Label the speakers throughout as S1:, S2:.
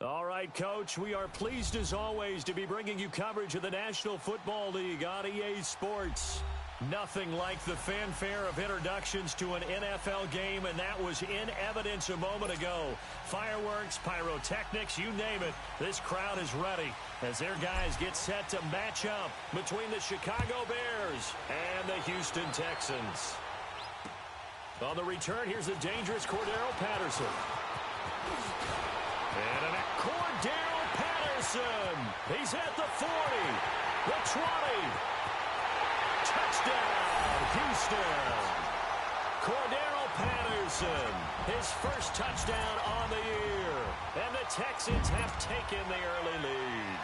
S1: All right, Coach, we are pleased as always to be bringing you coverage of the National Football League on EA Sports. Nothing like the fanfare of introductions to an NFL game, and that was in evidence a moment ago. Fireworks, pyrotechnics, you name it, this crowd is ready as their guys get set to match up between the Chicago Bears and the Houston Texans. On the return, here's the dangerous Cordero Patterson. And Cordero Patterson. He's at the 40, the 20. Touchdown, Houston. Cordero Patterson, his first touchdown on the year. And the Texans have taken the early lead.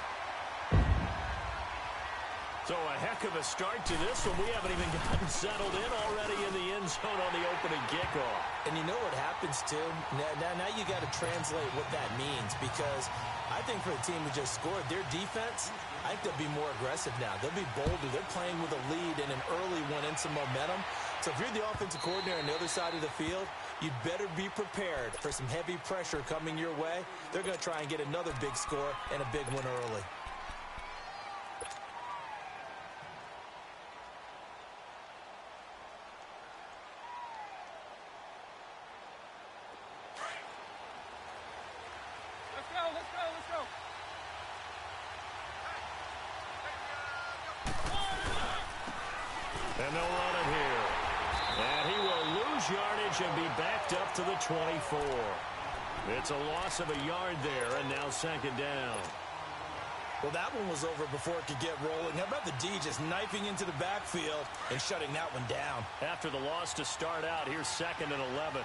S1: So a heck of a start to this one. We haven't even gotten settled in already in the end zone on the opening kickoff.
S2: And you know what happens, too? Now you got to translate what that means, because I think for the team who just scored, their defense, I think they'll be more aggressive now. They'll be bolder. They're playing with a lead and an early one and some momentum. So if you're the offensive coordinator on the other side of the field, you'd better be prepared for some heavy pressure coming your way. They're going to try and get another big score and a big one early.
S1: And they'll run it here. And he will lose yardage and be backed up to the 24. It's a loss of a yard there, and now second down.
S2: Well, that one was over before it could get rolling. How about the D just knifing into the backfield and shutting that one down?
S1: After the loss to start out, here's second and 11.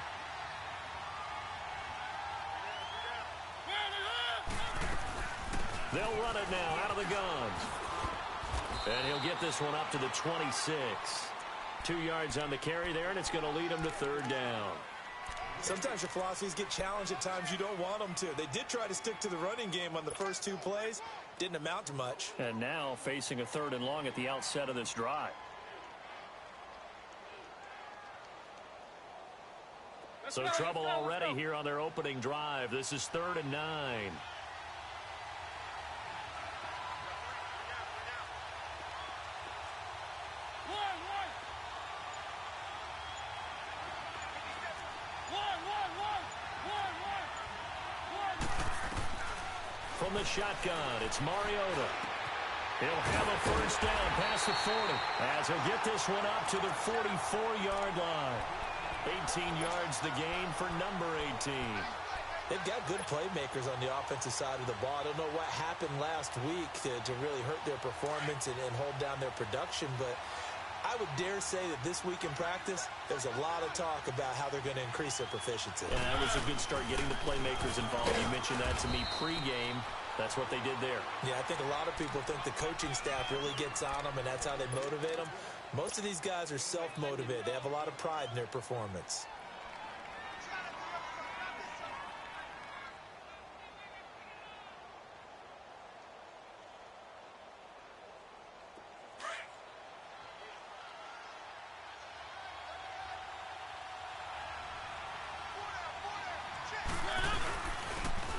S1: They'll run it now out of the gun. And he'll get this one up to the 26. 2 yards on the carry there, and it's going to lead him to third down.
S2: Sometimes your philosophies get challenged at times you don't want them to. They did try to stick to the running game on the first 2 plays. Didn't amount to much.
S1: And now facing a third and long at the outset of this drive. So trouble already here on their opening drive. This is 3rd and 9. From the shotgun, it's Mariota. He'll have a first down past the 40 as he'll get this one up to the 44-yard line. 18 yards the gain for number 18.
S2: They've got good playmakers on the offensive side of the ball. I don't know what happened last week to really hurt their performance and hold down their production, but I would dare say that this week in practice, there's a lot of talk about how they're going to increase their proficiency.
S1: And that was a good start getting the playmakers involved. You mentioned that to me pregame. That's what they did there.
S2: Yeah, I think a lot of people think the coaching staff really gets on them, and that's how they motivate them. Most of these guys are self-motivated. They have a lot of pride in their performance.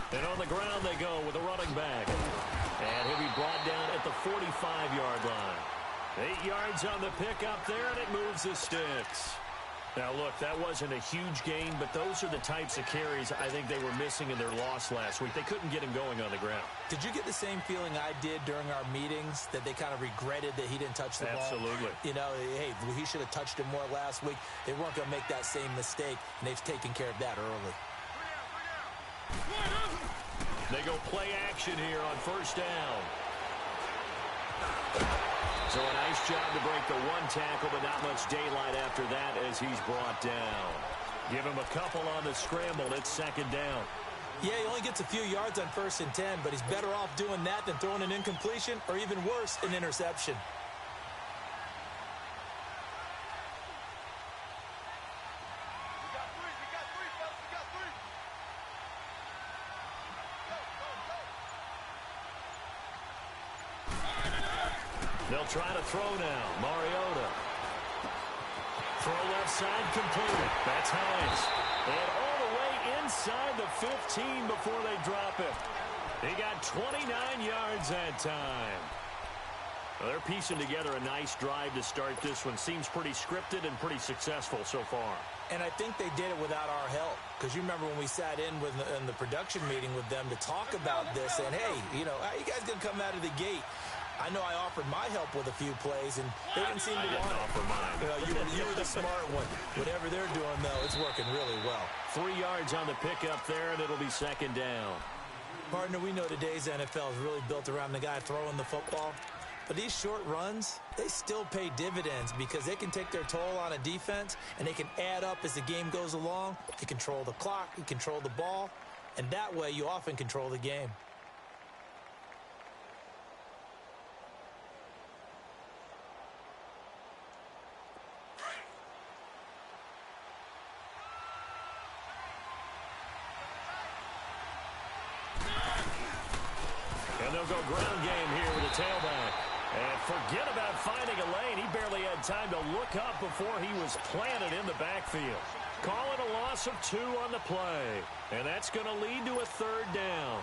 S1: And on the ground they go with a running back. And he'll be brought down at the 45-yard line. 8 yards on the pickup there, and it moves the sticks. Now, look, that wasn't a huge gain, but those are the types of carries I think they were missing in their loss last week. They couldn't get him going on the ground.
S2: Did you get the same feeling I did during our meetings, that they kind of regretted that he didn't touch the ball?
S1: Absolutely.
S2: You know, hey, he should have touched it more last week. They weren't going to make that same mistake, and they've taken care of that early.
S1: They go play action here on first down. So a nice job to break the one tackle, but not much daylight after that as he's brought down. Give him a couple on the scramble. It's second down.
S2: Yeah, he only gets a few yards on 1st and 10, but he's better off doing that than throwing an incompletion or even worse, an interception.
S1: They'll try to throw now. Mariota. Throw left side complete. That's Hines. And all the way inside the 15 before they drop it. He got 29 yards that time. Well, they're piecing together a nice drive to start this one. Seems pretty scripted and pretty successful so far.
S2: And I think they did it without our help. Because you remember when we sat in the production meeting with them to talk about this. And, hey, you know, how you guys going to come out of the gate? I know I offered my help with a few plays, and they didn't seem to want it.
S1: Offer mine.
S2: You were the smart one. Whatever they're doing, though, it's working really well.
S1: 3 yards on the pickup there, and it'll be second down.
S2: Partner, we know today's NFL is really built around the guy throwing the football. But these short runs, they still pay dividends because they can take their toll on a defense, and they can add up as the game goes along. You control the clock, you control the ball, and that way you often control the game.
S1: And they'll go ground game here with a tailback. And forget about finding a lane. He barely had time to look up before he was planted in the backfield. Calling a loss of 2 on the play. And that's going to lead to a third down.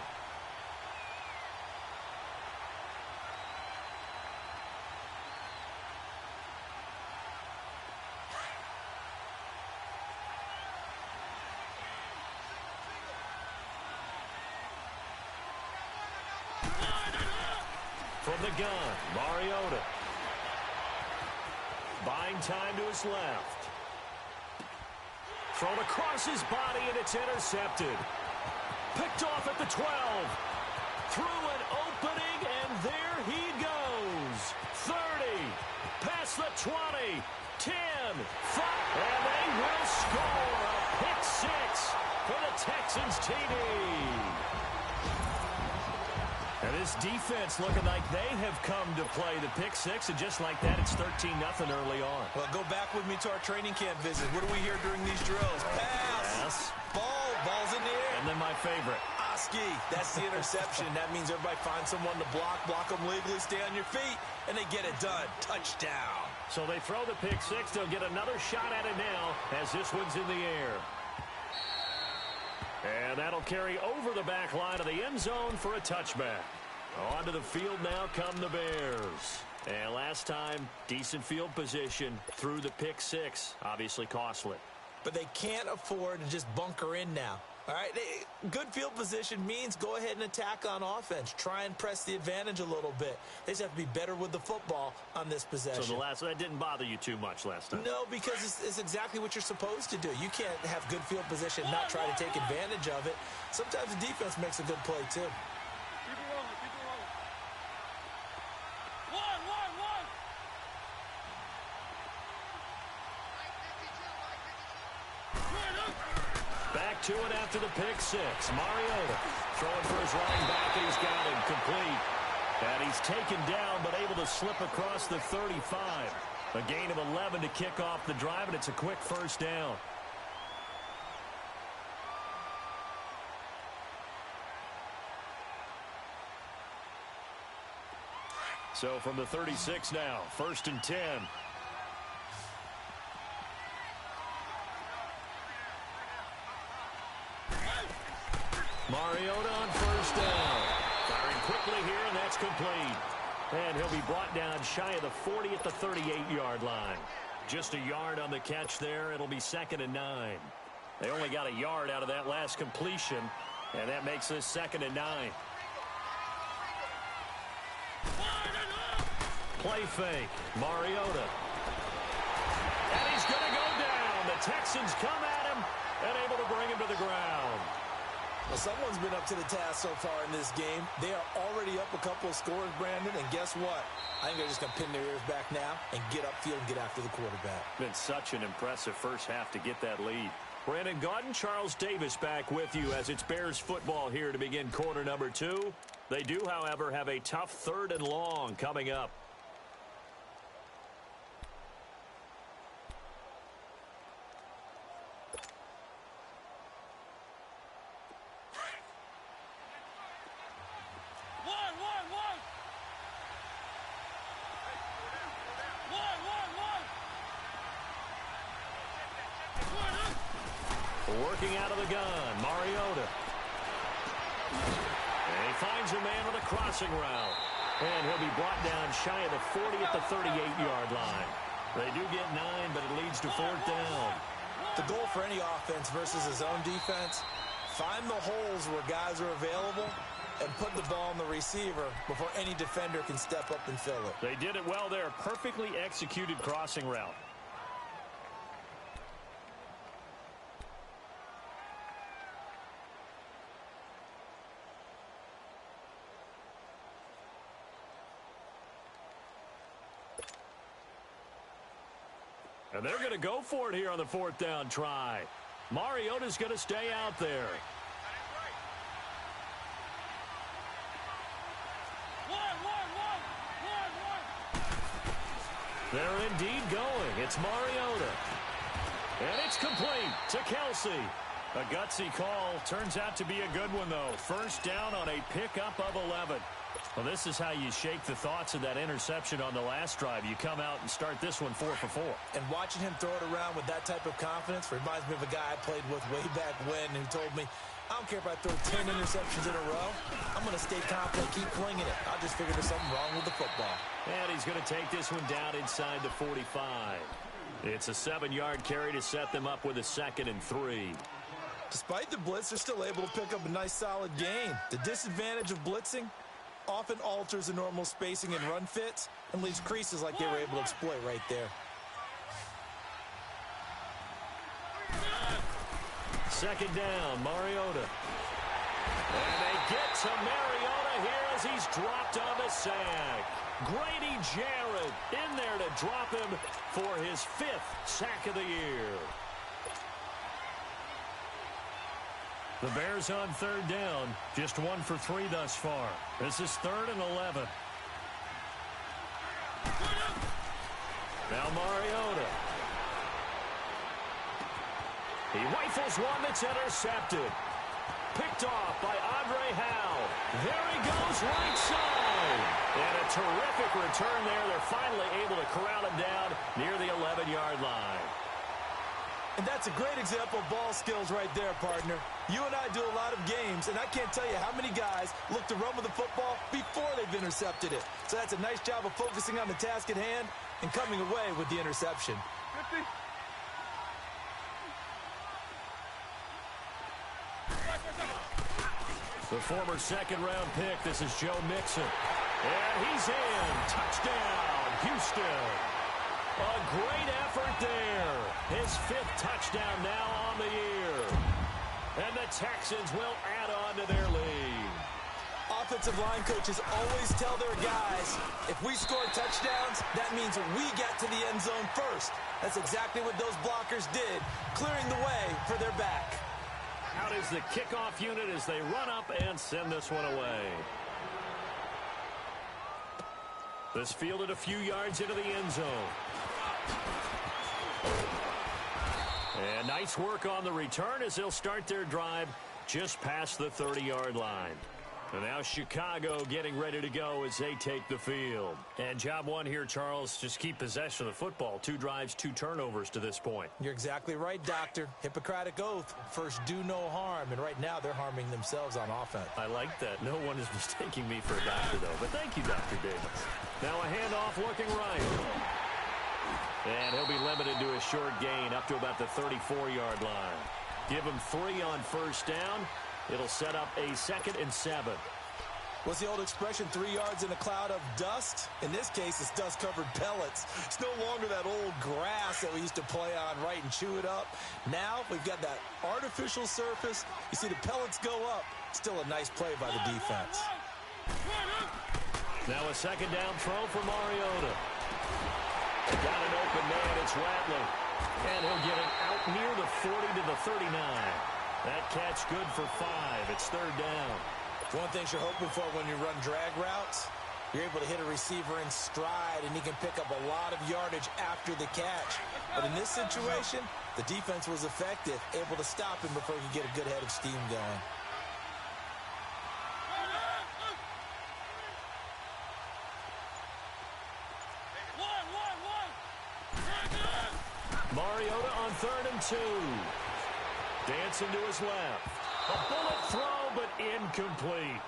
S1: From the gun, Mariota. Buying time to his left. Thrown across his body, and it's intercepted. Picked off at the 12. Through an opening, and there he goes. 30. Past the 20. 10. 5. And they will score a pick 6 for the Texans TD. And this defense looking like they have come to play the pick 6, and just like that, it's 13-0 early on.
S2: Well, go back with me to our training camp visit. What do we hear during these drills? Pass. Ball's in the air.
S1: And then my favorite.
S2: Oski. That's the interception. That means everybody finds someone to block them legally, stay on your feet, and they get it done. Touchdown.
S1: So they throw the pick 6. They'll get another shot at it now as this one's in the air. And that'll carry over the back line of the end zone for a touchback. Onto the field now come the Bears. And last time, decent field position through the pick 6. Obviously costly.
S2: But they can't afford to just bunker in now. All right, good field position means go ahead and attack on offense. Try and press the advantage a little bit. They just have to be better with the football on this possession.
S1: So that didn't bother you too much last time?
S2: No, because it's exactly what you're supposed to do. You can't have good field position and not try to take advantage of it. Sometimes the defense makes a good play, too.
S1: Back to it after the pick 6. Mariota throwing for his running back, and he's got him complete. And he's taken down, but able to slip across the 35. A gain of 11 to kick off the drive, and it's a quick first down. So from the 36 now, 1st and 10. Mariota on first down. Firing quickly here, and that's complete. And he'll be brought down shy of the 40 at the 38-yard line. Just a yard on the catch there. It'll be 2nd and 9. They only got a yard out of that last completion, and that makes this 2nd and 9. Play fake. Mariota. And he's going to go down. The Texans come at him and able to bring him to the ground.
S2: Well, someone's been up to the task so far in this game. They are already up a couple of scores, Brandon, and guess what? I think they're just going to pin their ears back now and get upfield and get after the quarterback.
S1: Been such an impressive first half to get that lead. Brandon Gaudin, Charles Davis back with you as it's Bears football here to begin quarter number 2. They do, however, have a tough 3rd and long coming up. Working out of the gun, Mariota. And he finds a man with a crossing route. And he'll be brought down shy of the 40 at the 38-yard line. They do get 9, but it leads to 4th down.
S2: The goal for any offense versus his own defense, find the holes where guys are available and put the ball on the receiver before any defender can step up and fill it.
S1: They did it well there. Perfectly executed crossing route. And they're going to go for it here on the 4th down try. Mariota's going to stay out there. They're indeed going. It's Mariota. And it's complete to Kelsey. A gutsy call. Turns out to be a good one, though. First down on a pickup of 11. Well, this is how you shake the thoughts of that interception on the last drive. You come out and start this one 4 for 4.
S2: And watching him throw it around with that type of confidence reminds me of a guy I played with way back when who told me, I don't care if I throw 10 interceptions in a row. I'm going to stay confident, keep flinging it. I'll just figure there's something wrong with the football.
S1: And he's going to take this one down inside the 45. It's a 7-yard carry to set them up with a 2nd and 3.
S2: Despite the blitz, they're still able to pick up a nice solid gain. The disadvantage of blitzing often alters the normal spacing and run fits and leaves creases like they were able to exploit right there.
S1: 2nd down, Mariota. And they get to Mariota here as he's dropped on the sack. Grady Jarrett in there to drop him for his 5th sack of the year. The Bears on 3rd down, just 1 for 3 thus far. This is 3rd and 11. Now Mariota. He rifles one that's intercepted. Picked off by Andre Howe. There he goes, right side. And a terrific return there. They're finally able to corral him down near the 11-yard line.
S2: And that's a great example of ball skills right there, partner. You and I do a lot of games, and I can't tell you how many guys look to run with the football before they've intercepted it. So that's a nice job of focusing on the task at hand and coming away with the interception.
S3: 50.
S1: The former 2nd-round pick, this is Joe Mixon. And he's in. Touchdown, Houston. A great effort there. His 5th touchdown now on the year. And the Texans will add on to their lead.
S2: Offensive line coaches always tell their guys, if we score touchdowns, that means we get to the end zone first. That's exactly what those blockers did, clearing the way for their back.
S1: Out is the kickoff unit as they run up and send this one away. This fielded a few yards into the end zone. And nice work on the return as they'll start their drive just past the 30-yard line. And now Chicago getting ready to go as they take the field. And job one here, Charles, just keep possession of the football. 2 drives, 2 turnovers to this point.
S2: You're exactly right, Doctor. Hippocratic oath. First, do no harm. And right now, they're harming themselves on offense.
S1: I like that. No one is mistaking me for a doctor, though. But thank you, Dr. Davis. Now a handoff looking right. And he'll be limited to a short gain up to about the 34-yard line. Give him 3 on first down. It'll set up a 2nd and 7.
S2: What's the old expression, 3 yards in a cloud of dust? In this case, it's dust-covered pellets. It's no longer that old grass that we used to play on, right, and chew it up. Now we've got that artificial surface. You see the pellets go up. Still a nice play by the defense.
S1: Now a 2nd down throw for Mariota. Got an open man. It's Rattler. And he'll get it out near the 40 to the 39. That catch good for 5. It's 3rd down.
S2: One thing you're hoping for when you run drag routes, you're able to hit a receiver in stride, and he can pick up a lot of yardage after the catch. But in this situation, the defense was effective, able to stop him before he could get a good head of steam going.
S1: Mariota on 3rd and 2. Dancing to his left. A bullet throw, but incomplete.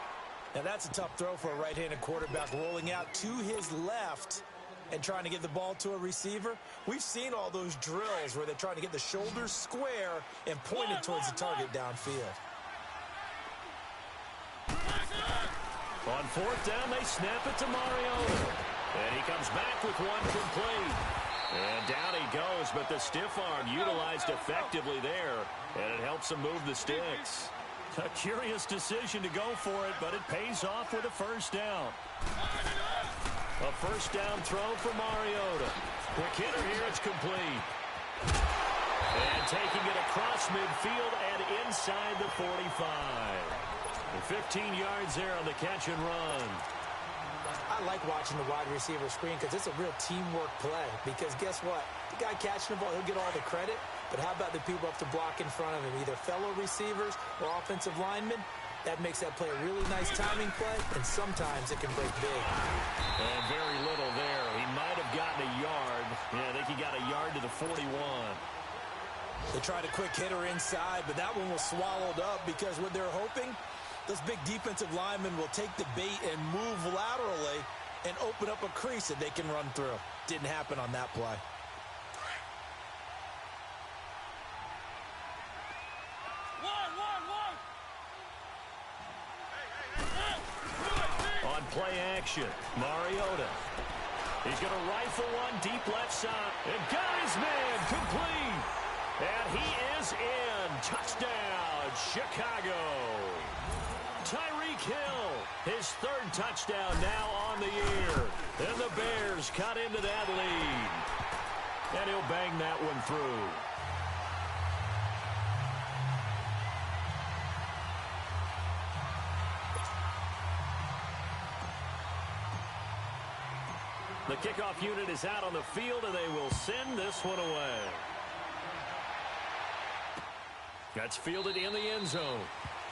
S2: Now, that's a tough throw for a right-handed quarterback, rolling out to his left and trying to get the ball to a receiver. We've seen all those drills where they're trying to get the shoulders square and pointed towards the target downfield.
S1: On fourth down, they snap it to Mariota. And he comes back with one complete. And down he goes, but the stiff arm utilized effectively there, and it helps him move the sticks. A curious decision to go for it, but it pays off with a first down. A first down throw for Mariota. Quick hitter here, it's complete. And taking it across midfield and inside the 45. 15 yards there on the catch and run.
S2: I like watching the wide receiver screen because it's a real teamwork play. Because guess what? The guy catching the ball, he'll get all the credit. But how about the people up to block in front of him, either fellow receivers or offensive linemen? That makes that play a really nice timing play, and sometimes it can break big.
S1: And very little there. He might have gotten a yard. Yeah, I think he got a yard to the 41.
S2: They tried a quick hitter inside, but that one was swallowed up because what they're hoping, those big defensive linemen will take the bait and move laterally and open up a crease that they can run through. Didn't happen on that play.
S1: On play action, Mariota. He's going to rifle one deep left side. And got his man complete. And he is in. Touchdown, Chicago. Tyreek Hill, his third touchdown now on the year. And the Bears cut into that lead. And he'll bang that one through. The kickoff unit is out on the field, and they will send this one away. That's fielded in the end zone.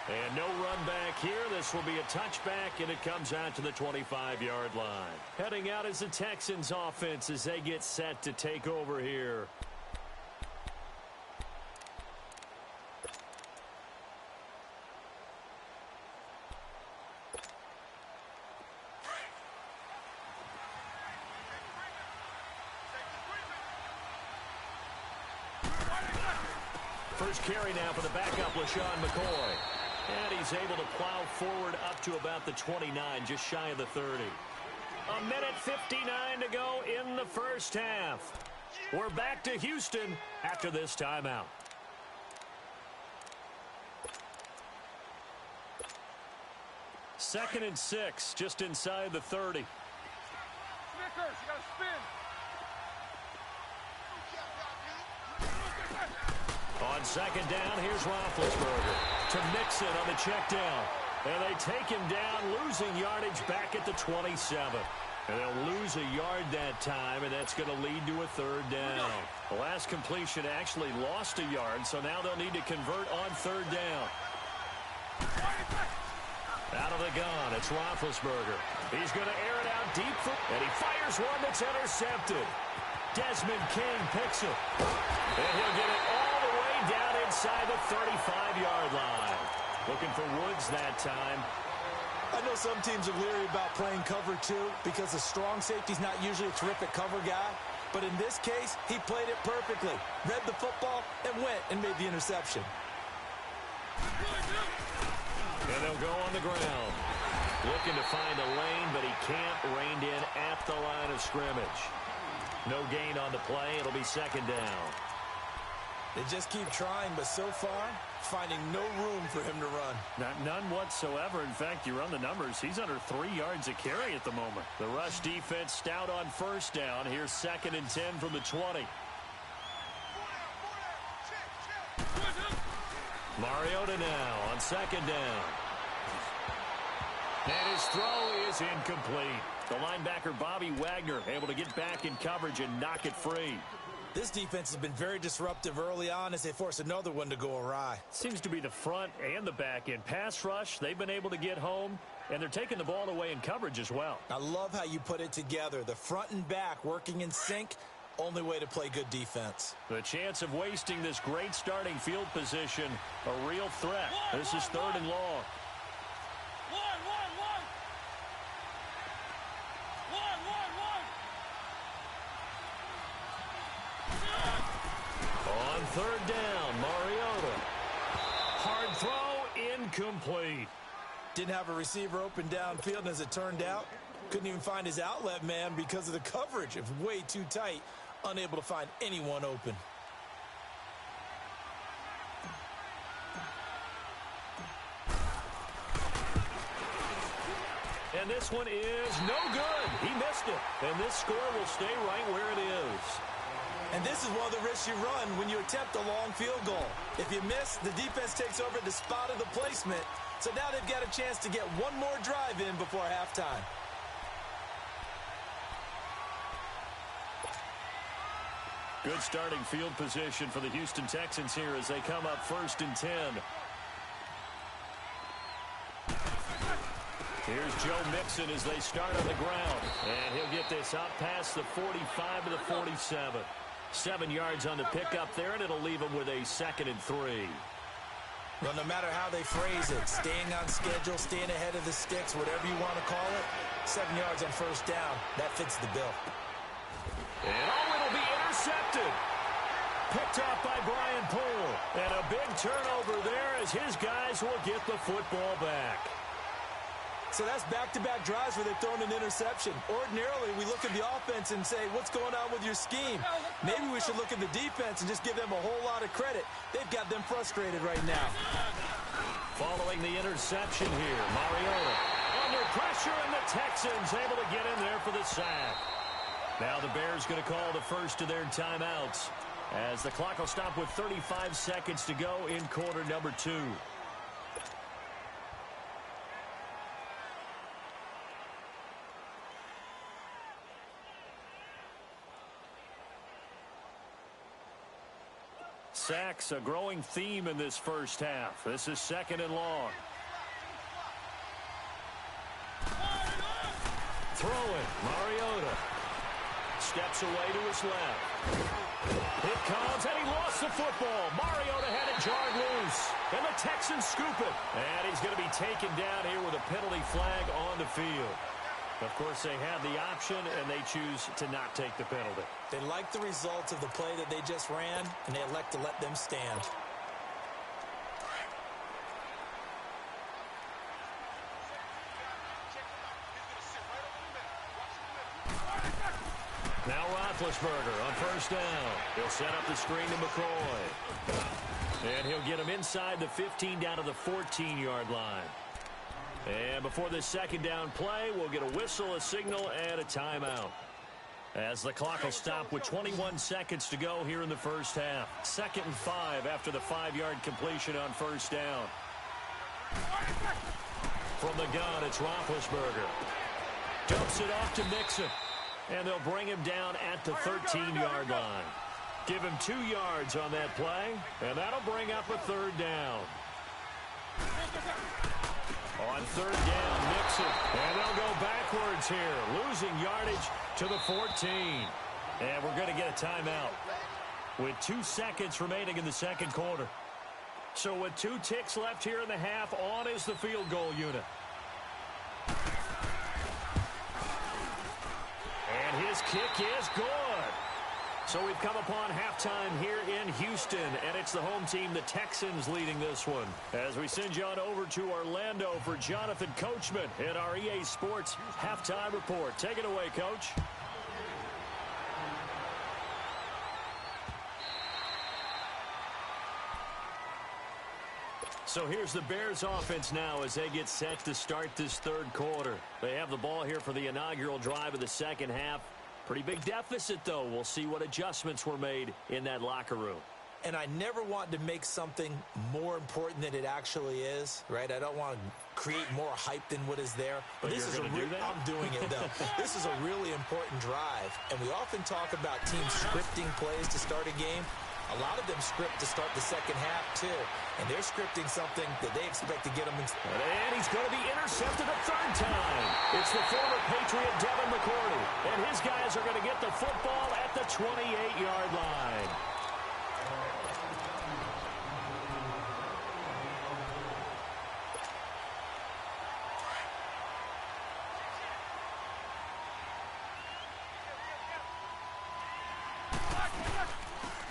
S1: And no run back here. This will be a touchback, and it comes out to the 25-yard line. Heading out is the Texans offense as they get set to take over here. First carry now for the backup, LaShawn McCoy. And he's able to plow forward up to about the 29, just shy of the 30. A minute 59 to go in the first half. We're back to Houston after this timeout. Second and 6, just inside the 30.
S3: Snickers, you got to spin.
S1: On second down, here's Roethlisberger to Mixon on the check down. And they take him down, losing yardage back at the 27. And they'll lose a yard that time, and that's going to lead to a third down. The last completion actually lost a yard, so now they'll need to convert on third down. Out of the gun, it's Roethlisberger. He's going to air it out deep, and he fires one that's intercepted. Desmond King picks it. And he'll get it all the way down inside the 35-yard line. Looking for Woods that time.
S2: I know some teams are leery about playing cover two because the strong safety's not usually a terrific cover guy. But in this case, he played it perfectly. Read the football and went and made the interception.
S1: And they'll go on the ground. Looking to find a lane, but he can't. Reined in at the line of scrimmage. No gain on the play. It'll be second down.
S2: They just keep trying, but so far, finding no room for him to run.
S1: None whatsoever. In fact, you run the numbers. He's under 3 yards a carry at the moment. The rush defense stout on first down. Here's second and 10 from the 20. Mariota now on second down. And his throw is incomplete. The linebacker, Bobby Wagner, able to get back in coverage and knock it free.
S2: This defense has been very disruptive early on as they force another one to go awry.
S1: Seems to be the front and the back end. Pass rush, they've been able to get home, and they're taking the ball away in coverage as well.
S2: I love how you put it together. The front and back working in sync, only way to play good defense.
S1: The chance of wasting this great starting field position, a real threat. This is third and long. third down, Mariota. Hard throw, incomplete.
S2: Didn't have a receiver open downfield, and as it turned out, couldn't even find his outlet man because of the coverage. It was way too tight, unable to find anyone open.
S1: And this one is no good. He missed it. And this score will stay right where it is.
S2: And this is one of the risks you run when you attempt a long field goal. If you miss, the defense takes over the spot of the placement. So now they've got a chance to get one more drive in before halftime.
S1: Good starting field position for the Houston Texans here as they come up 1st and 10. Here's Joe Mixon as they start on the ground. And he'll get this up past the 45 to the 47. 7 yards on the pickup there, and it'll leave him with a 2nd and 3.
S2: Well, no matter how they phrase it, staying on schedule, staying ahead of the sticks, whatever you want to call it, 7 yards on 1st down, that fits the bill.
S1: And it'll be intercepted. Picked off by Brian Poole. And a big turnover there as his guys will get the football back.
S2: So that's back-to-back drives where they've thrown an interception. Ordinarily, we look at the offense and say, what's going on with your scheme? Maybe we should look at the defense and just give them a whole lot of credit. They've got them frustrated right now.
S1: Following the interception here, Mariota under pressure, and the Texans able to get in there for the sack. Now the Bears going to call the first of their timeouts as the clock will stop with 35 seconds to go in quarter number 2. Sacks, a growing theme in this first half. This is 2nd and long. Throwing, Mariota. Steps away to his left. It comes, and he lost the football. Mariota had it jarred loose. And the Texans scoop it. And he's going to be taken down here with a penalty flag on the field. Of course, they have the option, and they choose to not take the penalty.
S2: They like the results of the play that they just ran, and they elect to let them stand.
S1: Now Roethlisberger on 1st down. He'll set up the screen to McCoy. And he'll get him inside the 15 down to the 14-yard line. And before this 2nd down play, we'll get a whistle, a signal, and a timeout. As the clock will stop with 21 seconds to go here in the first half. 2nd and 5 after the 5-yard completion on 1st down. From the gun, it's Roethlisberger. Dumps it off to Mixon. And they'll bring him down at the 13-yard line. Give him 2 yards on that play, and that'll bring up a 3rd down. On 3rd down, Mixon. And they'll go backwards here, losing yardage to the 14. And we're going to get a timeout with 2 seconds remaining in the 2nd quarter. So with 2 ticks left here in the half, on is the field goal unit. And his kick is good. So we've come upon halftime here in Houston, and it's the home team, the Texans, leading this one. As we send you on over to Orlando for Jonathan Coachman in our EA Sports Halftime Report. Take it away, Coach. So here's the Bears offense now as they get set to start this 3rd quarter. They have the ball here for the inaugural drive of the 2nd half. Pretty big deficit, though. We'll see what adjustments were made in that locker room.
S2: And I never want to make something more important than it actually is, right? I don't want to create more hype than what is there.
S1: But
S2: this is I'm doing it, though. This is a really important drive. And we often talk about teams scripting plays to start a game. A lot of them script to start the 2nd half, too. And they're scripting something that they expect to get them in.
S1: And he's going to be intercepted a 3rd time. It's the former Patriot Devin McCourty. And his guys are going to get the football at the 28-yard line.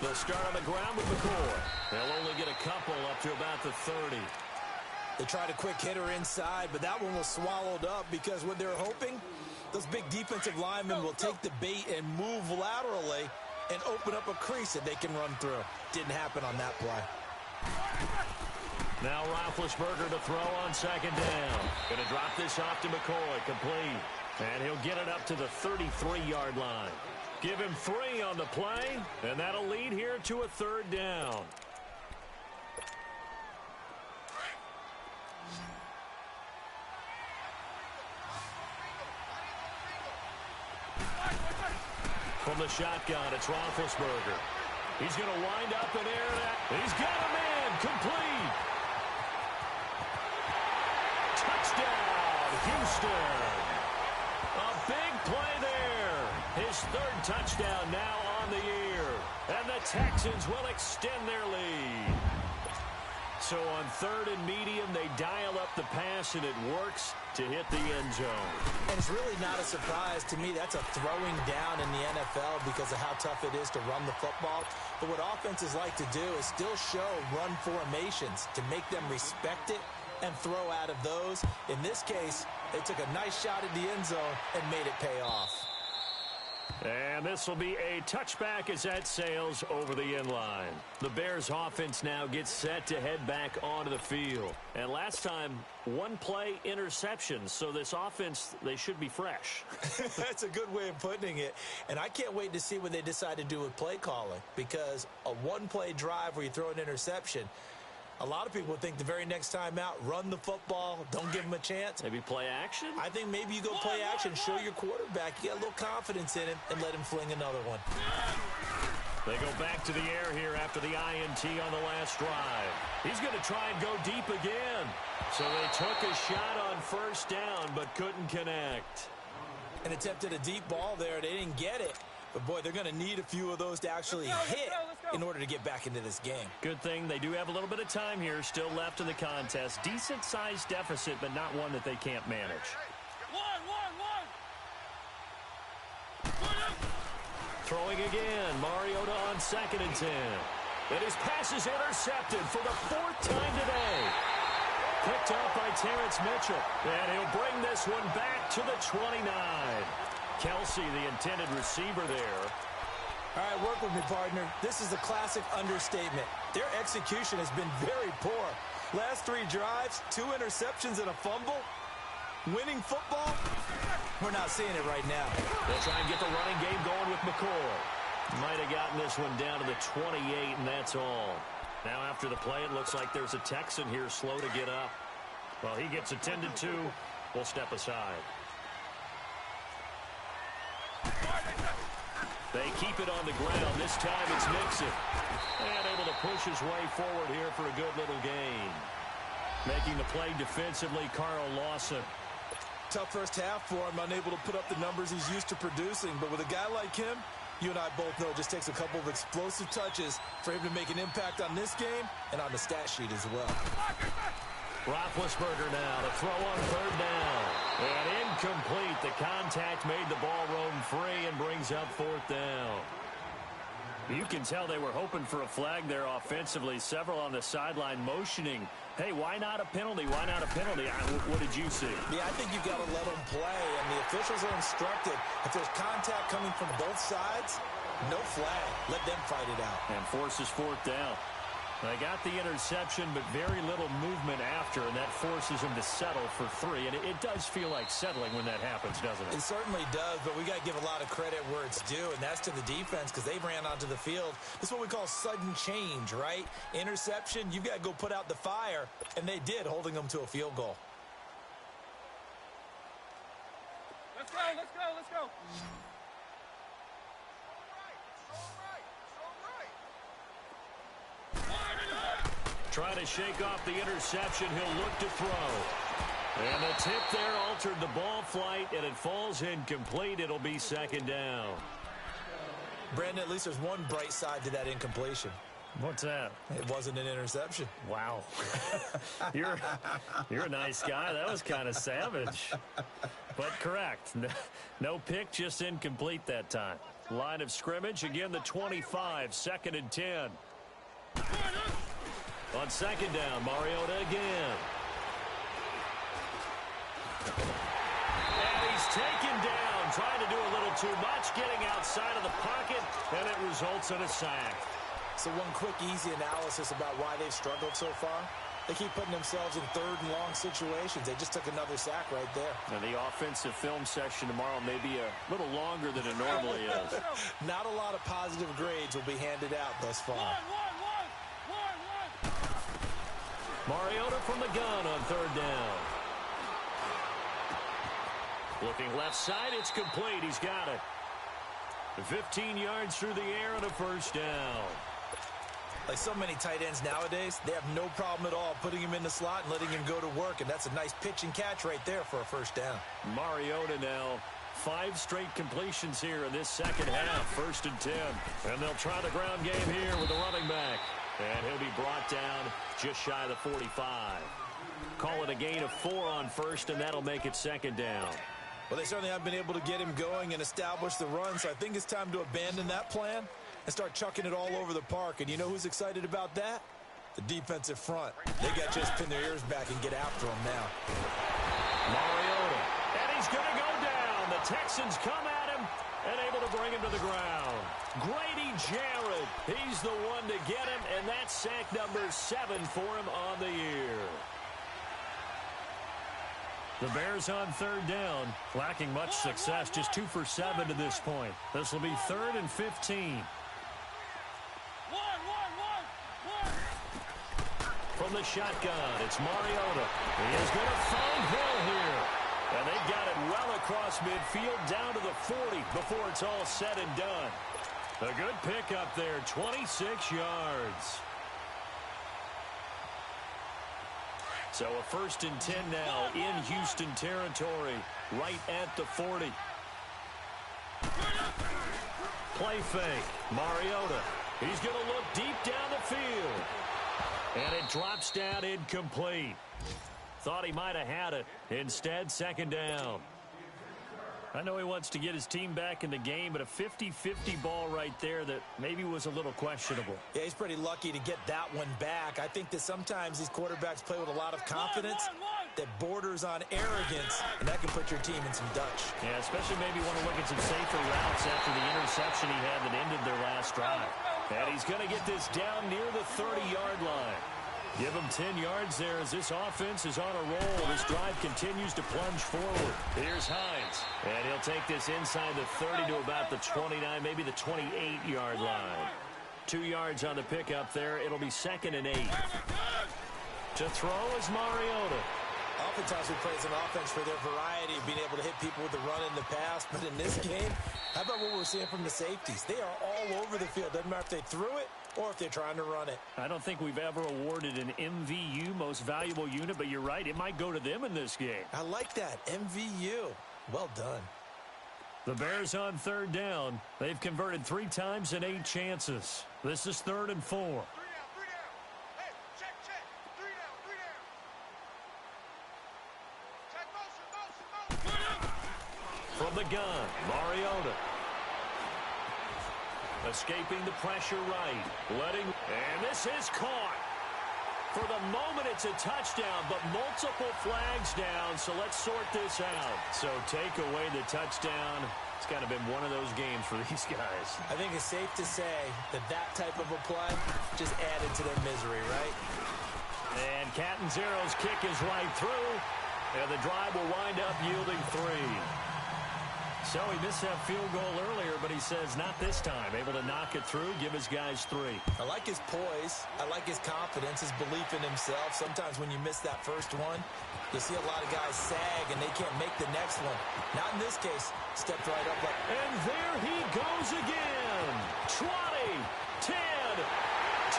S1: They'll start on the ground with McCoy. They'll only get a couple up to about the 30.
S2: They tried a quick hitter inside, but that one was swallowed up because what they're hoping, those big defensive linemen will take the bait and move laterally and open up a crease that they can run through. Didn't happen on that play.
S1: Now Roethlisberger to throw on second down. Going to drop this off to McCoy, complete. And he'll get it up to the 33-yard line. Give him 3 on the play, and that'll lead here to a third down. From the shotgun, it's Roethlisberger. He's going to wind up and air that. He's got a man, complete. Touchdown, Houston. A big play there. His third touchdown now on the year. And the Texans will extend their lead. So on third and medium, they dial up the pass, and it works to hit the end zone.
S2: And it's really not a surprise to me. That's a throwing down in the NFL because of how tough it is to run the football. But what offenses like to do is still show run formations to make them respect it and throw out of those. In this case, they took a nice shot at the end zone and made it pay off.
S1: And this will be a touchback as that sails over the end line. The Bears offense now gets set to head back onto the field. And last time, one play interception. So this offense, they should be fresh.
S2: That's a good way of putting it. And I can't wait to see what they decide to do with play calling. Because a one-play drive where you throw an interception, a lot of people think the very next time out, run the football, don't give them a chance.
S1: Maybe play action?
S2: I think maybe you go play action, show your quarterback, you got a little confidence in him, and let him fling another one.
S1: They go back to the air here after the INT on the last drive. He's going to try and go deep again. So they took a shot on first down, but couldn't connect.
S2: And attempted a deep ball there. They didn't get it. But, boy, they're going to need a few of those to actually hit in order to get back into this game.
S1: Good thing they do have a little bit of time here still left in the contest. Decent-sized deficit, but not one that they can't manage. Throwing again. Mariota on 2nd and 10. And his pass is intercepted for the 4th time today. Picked up by Terrence Mitchell. And he'll bring this one back to the 29. Kelsey, the intended receiver there.
S2: All right, work with me, partner. This is a classic understatement. Their execution has been very poor. Last 3 drives, 2 interceptions and a fumble. Winning football? We're not seeing it right now.
S1: They'll try and get the running game going with McCoy. Might have gotten this one down to the 28, and that's all. Now after the play, it looks like there's a Texan here slow to get up. Well, he gets attended to. We'll step aside. They keep it on the ground. This time it's Mixon. And able to push his way forward here for a good little gain. Making the play defensively, Carl Lawson.
S2: Tough first half for him, unable to put up the numbers he's used to producing. But with a guy like him, you and I both know it just takes a couple of explosive touches for him to make an impact on this game and on the stat sheet as well.
S1: Roethlisberger now to throw on 3rd down. And incomplete. The contact made the ball roam free and brings up 4th down. You can tell they were hoping for a flag there offensively. Several on the sideline motioning. Hey, why not a penalty? Why not a penalty? What did you see?
S2: Yeah, I think you've got to let them play. And the officials are instructed, if there's contact coming from both sides, no flag. Let them fight it out.
S1: And forces 4th down. They got the interception, but very little movement after, and that forces them to settle for 3. And it does feel like settling when that happens, doesn't it?
S2: It certainly does, but we got to give a lot of credit where it's due, and that's to the defense because they ran onto the field. This is what we call sudden change, right? Interception, you've got to go put out the fire, and they did, holding them to a field goal.
S3: Let's go, let's go, let's go.
S1: Trying to shake off the interception. He'll look to throw. And the tip there altered the ball flight, and it falls incomplete. It'll be 2nd down.
S2: Brandon, at least there's one bright side to that incompletion.
S1: What's that?
S2: It wasn't an interception.
S1: Wow. You're a nice guy. That was kind of savage. But correct. No pick, just incomplete that time. Line of scrimmage, again the 25, 2nd and 10. On 2nd down, Mariota again. And he's taken down, trying to do a little too much, getting outside of the pocket, and it results in a sack.
S2: So one quick, easy analysis about why they've struggled so far. They keep putting themselves in 3rd and long situations. They just took another sack right there.
S1: And the offensive film session tomorrow may be a little longer than it normally is.
S2: Not a lot of positive grades will be handed out thus far.
S1: Mariota from the gun on 3rd down. Looking left side, it's complete. He's got it. 15 yards through the air and a 1st down.
S2: Like so many tight ends nowadays, they have no problem at all putting him in the slot and letting him go to work, and that's a nice pitch and catch right there for a 1st down.
S1: Mariota now, 5 straight completions here in this 2nd half, 1st and 10. And they'll try the ground game here with the running back. And he'll be brought down just shy of the 45. Call it a gain of 4 on 1st, and that'll make it 2nd down.
S2: Well, they certainly haven't been able to get him going and establish the run, so I think it's time to abandon that plan and start chucking it all over the park. And you know who's excited about that? The defensive front. They got to just pin their ears back and get after him now.
S1: Mariota, and he's going to go down. The Texans come at him and able to bring him to the ground. Grady Jarrett, he's the one to get him, and that's sack number 7 for him on the year. The Bears on 3rd down, lacking much success, just 2 for 7 to this point. This will be 3rd and 15. From the shotgun, it's Mariota. He is going to find Hill here. And they've got it well across midfield down to the 40 before it's all said and done. A good pickup there, 26 yards. So a 1st and 10 now in Houston territory, right at the 40. Play fake, Mariota. He's going to look deep down the field. And it drops down incomplete. Thought he might have had it. Instead, 2nd down. I know he wants to get his team back in the game, but a 50-50 ball right there that maybe was a little questionable.
S2: Yeah, he's pretty lucky to get that one back. I think that sometimes these quarterbacks play with a lot of confidence that borders on arrogance, and that can put your team in some Dutch.
S1: Yeah, especially maybe want to look at some safer routes after the interception he had that ended their last drive. And he's going to get this down near the 30-yard line. Give him 10 yards there as this offense is on a roll. This drive continues to plunge forward. Here's Hines. And he'll take this inside the 30 to about the 29, maybe the 28-yard line. 2 yards on the pickup there. It'll be 2nd and 8. To throw is Mariota.
S2: Oftentimes we play as an offense for their variety of being able to hit people with the run in the pass. But in this game, how about what we're seeing from the safeties? They are all over the field. Doesn't matter if they threw it or if they're trying to run it.
S1: I don't think we've ever awarded an MVU, most valuable unit, but you're right. It might go to them in this game.
S2: I like that. MVU. Well done.
S1: The Bears on 3rd down. They've converted 3 times in 8 chances. This is 3rd and 4.
S3: 3 down. Hey, check. 3 down. Check motion.
S1: From the gun, Mariota. Escaping the pressure right. And this is caught. For the moment, it's a touchdown, but multiple flags down, so let's sort this out. So take away the touchdown. It's kind of been one of those games for these guys.
S2: I think it's safe to say that that type of a play just added to their misery, right?
S1: And Catanzaro's kick is right through, and the drive will wind up yielding 3. So he missed that field goal earlier, but he says not this time. Able to knock it through, give his guys 3.
S2: I like his poise. I like his confidence, his belief in himself. Sometimes when you miss that first one, you see a lot of guys sag and they can't make the next one. Not in this case. Stepped right up.
S1: And there he goes again. 20, 10,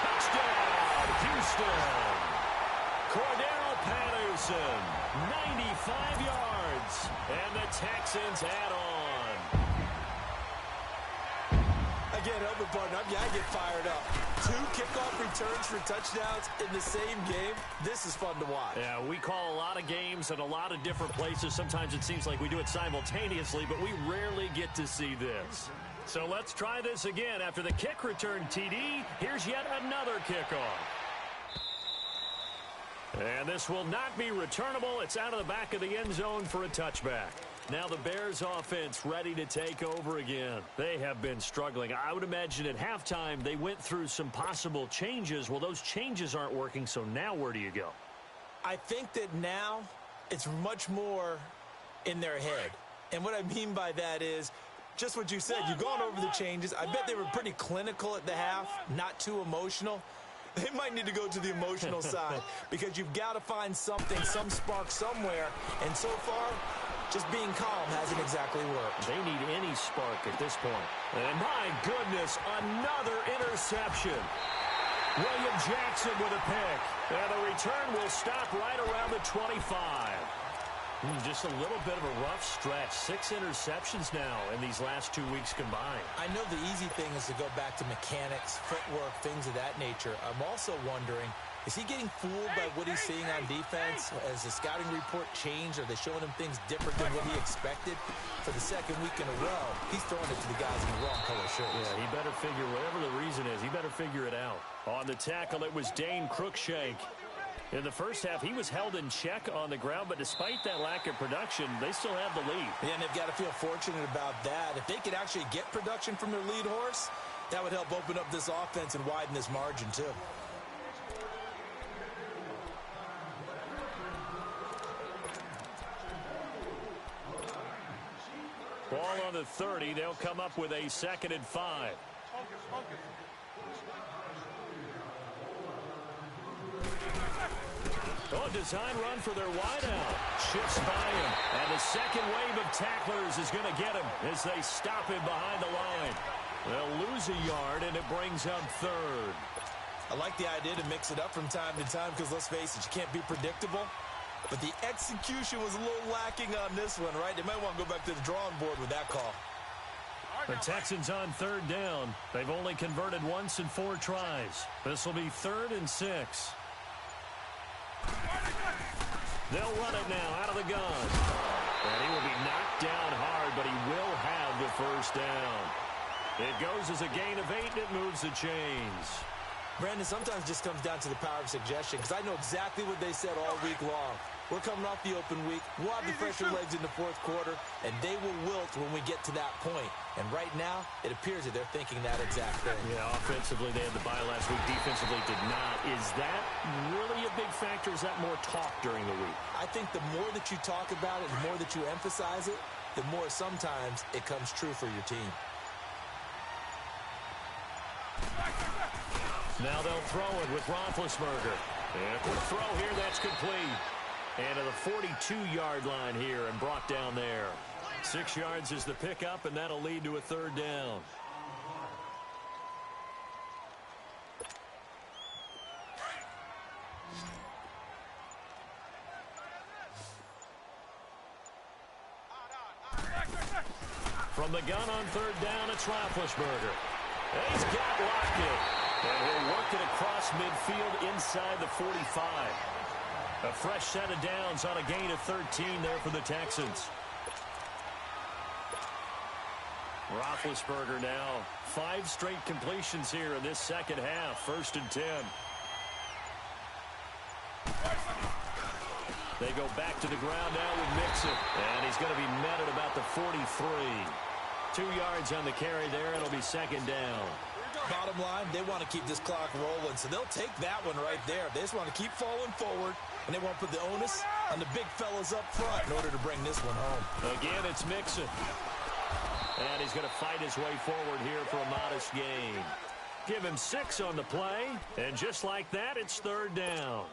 S1: touchdown, Houston. Cordero Patterson, 95 yards, and the Texans add on.
S2: can't help it, partner. I get fired up. 2 kickoff returns for touchdowns in the same game. This is fun to watch.
S1: Yeah, we call a lot of games at a lot of different places. Sometimes it seems like we do it simultaneously, but we rarely get to see this. So let's try this again. After the kick return TD, here's yet another kickoff. And this will not be returnable. It's out of the back of the end zone for a touchback. Now the Bears offense ready to take over again. They have been struggling. I would imagine at halftime they went through some possible changes. Well, those changes aren't working, so now where do you go?
S2: I think that now it's much more in their head. And what I mean by that is just what you said. You've gone over the changes. I bet they were pretty clinical at the half, not too emotional. They might need to go to the emotional side because you've got to find something, some spark somewhere. And so far, just being calm hasn't exactly worked.
S1: They need any spark at this point. And my goodness, another interception. William Jackson with a pick. And the return will stop right around the 25. Just a little bit of a rough stretch. 6 interceptions now in these last 2 weeks combined.
S2: I know the easy thing is to go back to mechanics, footwork, things of that nature. I'm also wondering, is he getting fooled by what he's seeing on defense? Has the scouting report changed? Are they showing him things different than what he expected? For the second week in a row, he's throwing it to the guys in the wrong color shirts.
S1: Yeah, he better figure, whatever the reason is, he better figure it out. On the tackle, it was Dane Cruikshank. In the first half, he was held in check on the ground, but despite that lack of production, they still have the lead.
S2: Yeah, and they've got to feel fortunate about that. If they could actually get production from their lead horse, that would help open up this offense and widen this margin, too.
S1: Ball on the 30. They'll come up with a 2nd and 5.
S3: Focus.
S1: Oh, design run for their wideout. Shifts by him. And the second wave of tacklers is going to get him as they stop him behind the line. They'll lose a yard, and it brings up 3rd.
S2: I like the idea to mix it up from time to time because, let's face it, you can't be predictable. But the execution was a little lacking on this one, right? They might want to go back to the drawing board with that call.
S1: The Texans on 3rd down. They've only converted once in 4 tries. This will be 3rd and 6. They'll run it now out of the gun. And he will be knocked down hard, but he will have the 1st down. It goes as a gain of 8, and it moves the chains.
S2: Brandon, sometimes it just comes down to the power of suggestion because I know exactly what they said all week long. We're coming off the open week. We'll have the fresher legs in the 4th quarter, and they will wilt when we get to that point. And right now, it appears that they're thinking that exact thing.
S1: Yeah, offensively, they had the bye last week. Defensively, did not. Is that really a big factor? Is that more talk during the week?
S2: I think the more that you talk about it, the more that you emphasize it, the more sometimes it comes true for your team.
S1: Now they'll throw it with Roethlisberger. And a quick throw here, that's complete. And to the 42-yard line here and brought down there. 6 yards is the pickup, and that'll lead to a 3rd down. From the gun on 3rd down, it's Roethlisberger. And he's got Lockett. And he'll work it across midfield inside the 45. A fresh set of downs on a gain of 13 there for the Texans. Roethlisberger now. 5 straight completions here in this 2nd half. 1st and 10. They go back to the ground now with Mixon. And he's going to be met at about the 43. 2 yards on the carry there. It'll be 2nd down.
S2: Bottom line, they want to keep this clock rolling, so they'll take that one right there. They just want to keep falling forward, and they want to put the onus on the big fellas up front in order to bring this one home.
S1: Again, it's Mixon. And he's going to fight his way forward here for a modest gain. Give him 6 on the play, and just like that, it's 3rd down.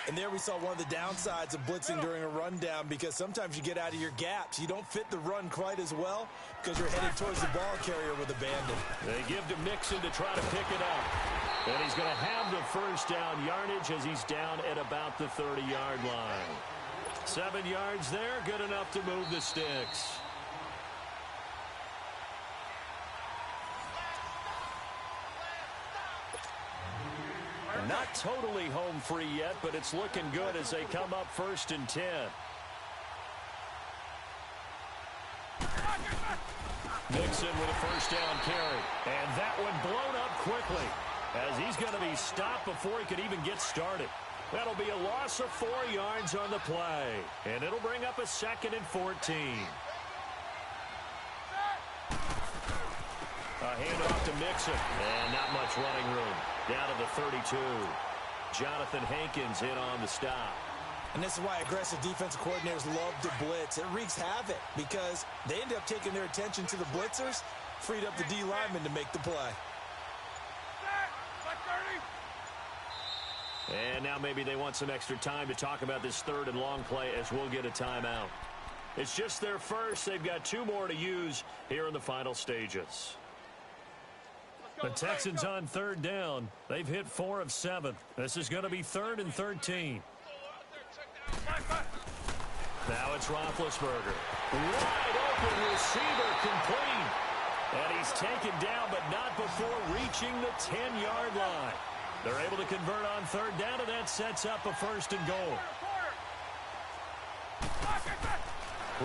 S2: And there we saw one of the downsides of blitzing during a rundown because sometimes you get out of your gaps. You don't fit the run quite as well because you're headed towards the ball carrier with abandon.
S1: They give to Mixon to try to pick it up. And he's going to have the 1st down yardage as he's down at about the 30-yard line. 7 yards there, good enough to move the sticks. Not totally home free yet, but it's looking good as they come up 1st and 10. Mixon with a first down carry. And that one blown up quickly as he's going to be stopped before he could even get started. That'll be a loss of 4 yards on the play. And it'll bring up a 2nd and 14. A handoff to Mixon. And not much running room. Down to the 32. Jonathan Hankins in on the stop.
S2: And this is why aggressive defensive coordinators love to blitz. It wreaks havoc because they end up taking their attention to the blitzers, freed up the D lineman to make the play.
S1: And now maybe they want some extra time to talk about this 3rd and long play as we'll get a timeout. It's just their first. They've got 2 more to use here in the final stages. The Texans on 3rd down. They've hit 4 of 7. This is going to be 3rd and 13. Now it's Roethlisberger. Wide open receiver complete. And he's taken down, but not before reaching the 10-yard line. They're able to convert on 3rd down, and that sets up a 1st and goal.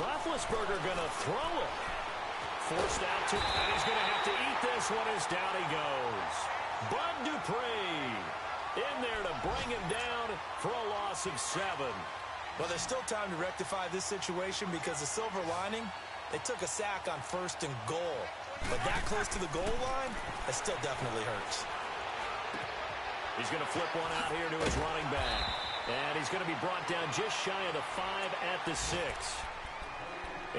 S1: Roethlisberger going to throw it. Forced out to, and he's going to have to eat this one as down he goes. Bud Dupree in there to bring him down for a loss of 7.
S2: Well, there's still time to rectify this situation because the silver lining, they took a sack on 1st and goal. But that close to the goal line, it still definitely hurts.
S1: He's going to flip one out here to his running back. And he's going to be brought down just shy of the 5 at the 6.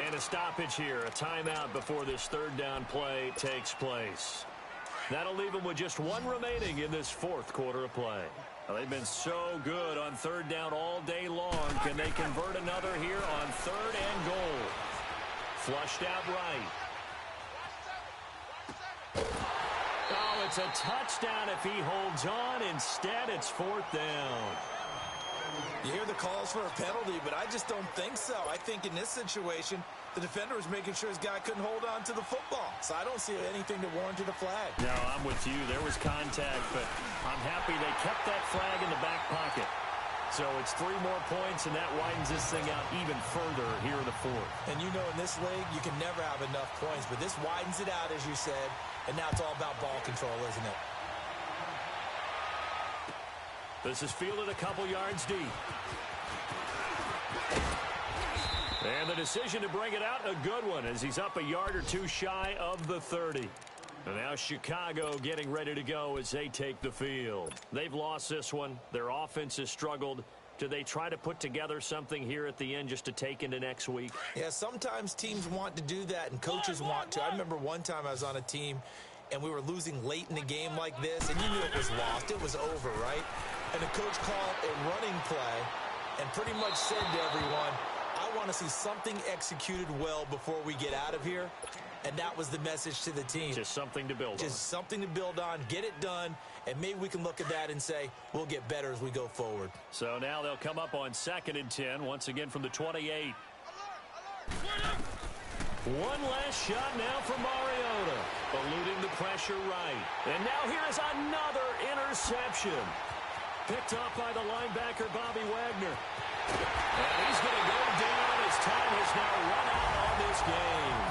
S1: And a stoppage here, a timeout before this 3rd down play takes place. That'll leave them with just 1 remaining in this 4th quarter of play. Well, they've been so good on 3rd down all day long. Can they convert another here on 3rd and goal? Flushed out right. Oh, it's a touchdown if he holds on. Instead, it's 4th down.
S2: You hear the calls for a penalty, but I just don't think so. I think in this situation, the defender was making sure his guy couldn't hold on to the football. So I don't see anything to warrant a flag.
S1: No, I'm with you. There was contact, but I'm happy they kept that flag in the back pocket. So it's 3 more points, and that widens this thing out even further here in the 4th.
S2: And you know in this league, you can never have enough points, but this widens it out, as you said, and now it's all about ball control, isn't it?
S1: This is fielded a couple yards deep. And the decision to bring it out, a good one, as he's up a yard or 2 shy of the 30. And now Chicago getting ready to go as they take the field. They've lost this one. Their offense has struggled. Do they try to put together something here at the end just to take into next week?
S2: Yeah, sometimes teams want to do that, and coaches want to. I remember one time I was on a team, and we were losing late in the game like this, and you knew it was lost. It was over, right? And the coach called a running play and pretty much said to everyone, I want to see something executed well before we get out of here. And that was the message to the team.
S1: Just something to build on.
S2: Just something to build on, get it done, and maybe we can look at that and say, we'll get better as we go forward.
S1: So now they'll come up on 2nd and 10, once again from the 28. One last shot now for Mariota, eluding the pressure right. And now here's another interception. Picked off by the linebacker, Bobby Wagner. And he's going to go down as time has now run out on this game.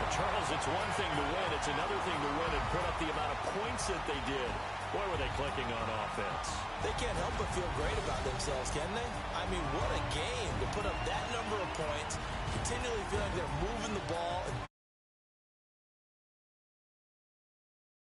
S1: Well, Charles, it's one thing to win. It's another thing to win and put up the amount of points that they did. Boy, were they clicking on offense.
S2: They can't help but feel great about themselves, can they? I mean, what a game to put up that number of points, continually feeling like they're moving the ball.